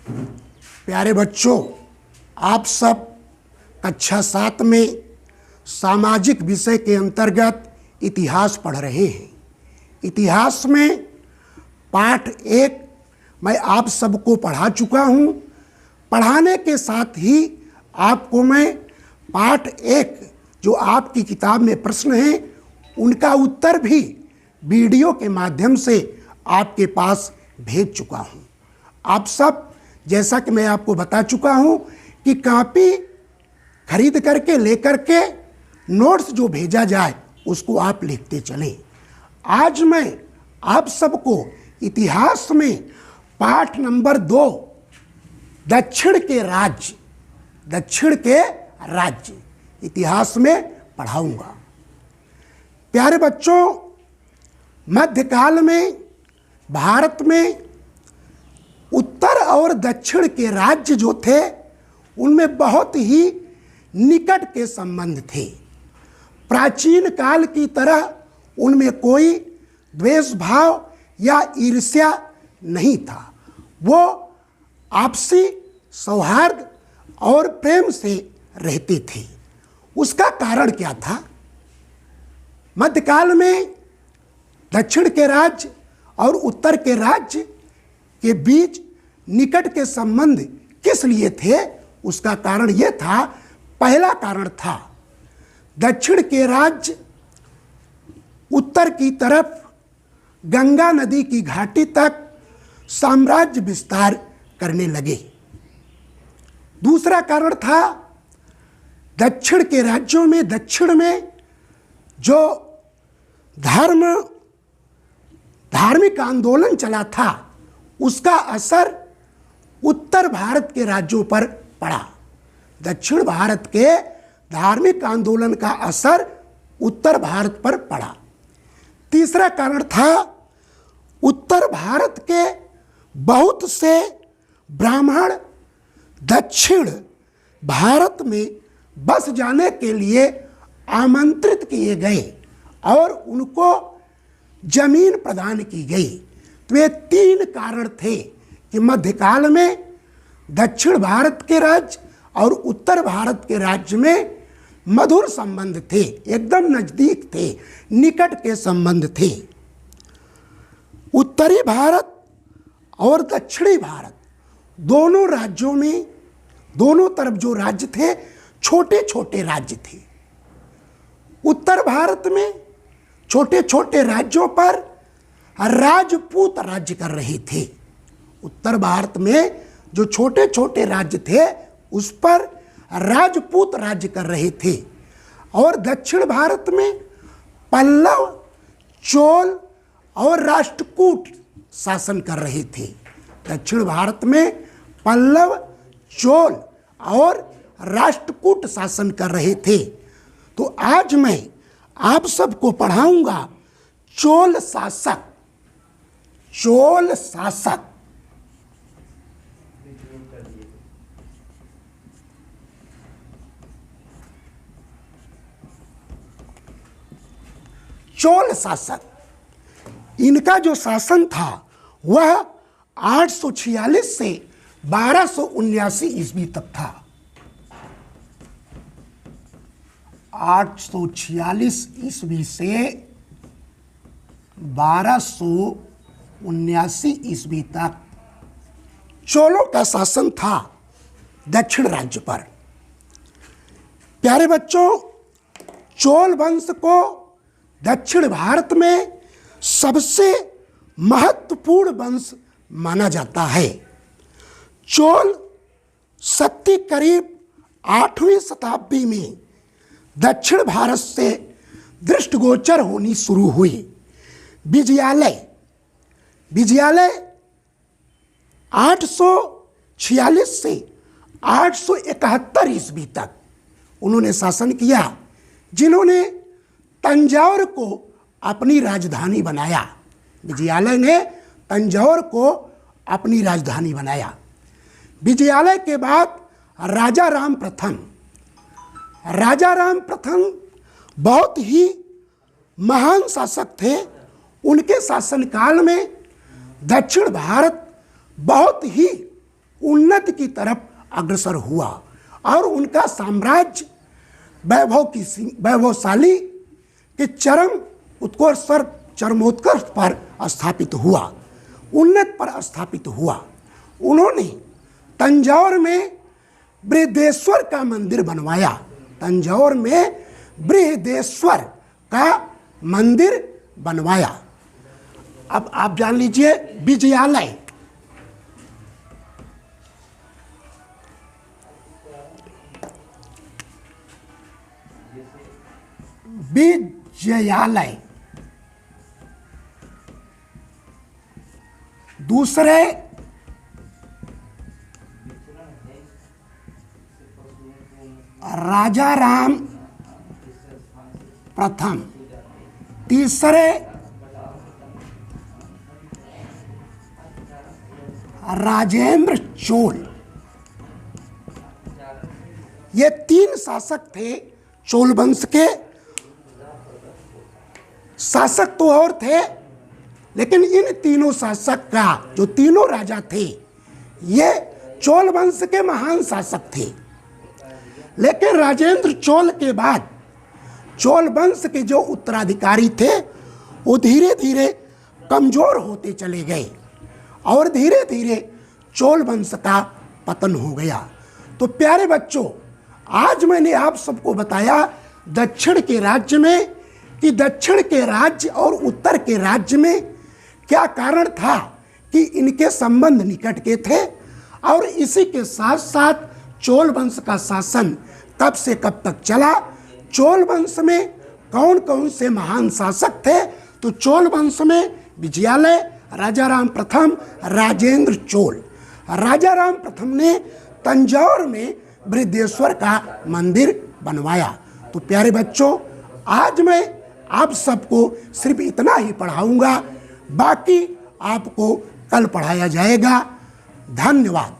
प्यारे बच्चों, आप सब कक्षा 7 में सामाजिक विषय के अंतर्गत इतिहास पढ़ रहे हैं। इतिहास में पाठ 1 मैं आप सबको पढ़ा चुका हूँ। पढ़ाने के साथ ही आपको मैं पाठ 1 जो आपकी किताब में प्रश्न हैं उनका उत्तर भी वीडियो के माध्यम से आपके पास भेज चुका हूँ। आप सब, जैसा कि मैं आपको बता चुका हूँ कि कॉपी खरीद करके लेकर के नोट्स जो भेजा जाए उसको आप लिखते चलें। आज मैं आप सबको इतिहास में पाठ नंबर 2 दक्षिण के राज्य इतिहास में पढ़ाऊंगा। प्यारे बच्चों, मध्यकाल में भारत में उत्तर और दक्षिण के राज्य जो थे उनमें बहुत ही निकट के संबंध थे। प्राचीन काल की तरह उनमें कोई द्वेष भाव या ईर्ष्या नहीं था। वो आपसी सौहार्द और प्रेम से रहते थे। उसका कारण क्या था? मध्यकाल में दक्षिण के राज्य और उत्तर के राज्य के बीच निकट के संबंध किस लिए थे? उसका कारण यह था, पहला कारण था दक्षिण के राज्य उत्तर की तरफ गंगा नदी की घाटी तक साम्राज्य विस्तार करने लगे। दूसरा कारण था दक्षिण के राज्यों में, दक्षिण में जो धार्मिक आंदोलन चला था उसका असर उत्तर भारत के राज्यों पर पड़ा। दक्षिण भारत के धार्मिक आंदोलन का असर उत्तर भारत पर पड़ा। तीसरा कारण था उत्तर भारत के बहुत से ब्राह्मण दक्षिण भारत में बस जाने के लिए आमंत्रित किए गए और उनको जमीन प्रदान की गई। तो ये 3 कारण थे कि मध्यकाल में दक्षिण भारत के राज्य और उत्तर भारत के राज्य में मधुर संबंध थे, एकदम नजदीक थे, निकट के संबंध थे। उत्तरी भारत और दक्षिणी भारत दोनों राज्यों में, दोनों तरफ जो राज्य थे छोटे छोटे राज्य थे। उत्तर भारत में छोटे छोटे राज्यों पर राजपूत राज्य कर रहे थे। उत्तर भारत में जो छोटे छोटे राज्य थे उस पर राजपूत राज्य कर रहे थे और दक्षिण भारत में पल्लव, चोल और राष्ट्रकूट शासन कर रहे थे। दक्षिण भारत में पल्लव, चोल और राष्ट्रकूट शासन कर रहे थे। तो आज मैं आप सबको पढ़ाऊंगा चोल शासक। चोल शासक, इनका जो शासन था वह 846 से 1279 ईस्वी तक था। 846 ईस्वी से 1279 ईस्वी तक चोलों का शासन था दक्षिण राज्य पर। प्यारे बच्चों, चोल वंश को दक्षिण भारत में सबसे महत्वपूर्ण वंश माना जाता है। चोल शक्ति करीब 8वीं शताब्दी में दक्षिण भारत से दृष्टिगोचर होनी शुरू हुई। विजयालय 846 से 871 ईस्वी तक उन्होंने शासन किया, जिन्होंने तंजौर को अपनी राजधानी बनाया। विजयालय ने तंजौर को अपनी राजधानी बनाया। विजयालय के बाद राजा राम प्रथम बहुत ही महान शासक थे। उनके शासनकाल में दक्षिण भारत बहुत ही उन्नति की तरफ अग्रसर हुआ और उनका साम्राज्य वैभवशाली के चरमोत्कर्ष पर स्थापित हुआ, उन्नत पर स्थापित हुआ। उन्होंने तंजौर में बृहदेश्वर का मंदिर बनवाया, तंजौर में बृहदेश्वर का मंदिर बनवाया। अब आप जान लीजिए विजयालय। विजयालय दूसरे राजाराम प्रथम, तीसरे राजेंद्र चोल। ये 3 शासक थे चोल वंश के। शासक तो और थे, लेकिन इन तीनों शासक का जो तीनों राजा थे ये चोल वंश के महान शासक थे। लेकिन राजेंद्र चोल के बाद चोल वंश के जो उत्तराधिकारी थे वो धीरे धीरे कमजोर होते चले गए और धीरे धीरे चोल वंश का पतन हो गया। तो प्यारे बच्चों, आज मैंने आप सबको बताया दक्षिण के राज्य में कि दक्षिण के राज्य और उत्तर के राज्य में क्या कारण था कि इनके संबंध निकट के थे, और इसी के साथ साथ चोल वंश का शासन कब से कब तक चला, चोल वंश में कौन कौन से महान शासक थे। तो चोल वंश में विजयालय, राजाराम प्रथम, राजेंद्र चोल। राजाराम प्रथम ने तंजौर में बृहदेश्वर का मंदिर बनवाया। तो प्यारे बच्चों, आज मैं आप सबको सिर्फ इतना ही पढ़ाऊंगा, बाकी आपको कल पढ़ाया जाएगा। धन्यवाद।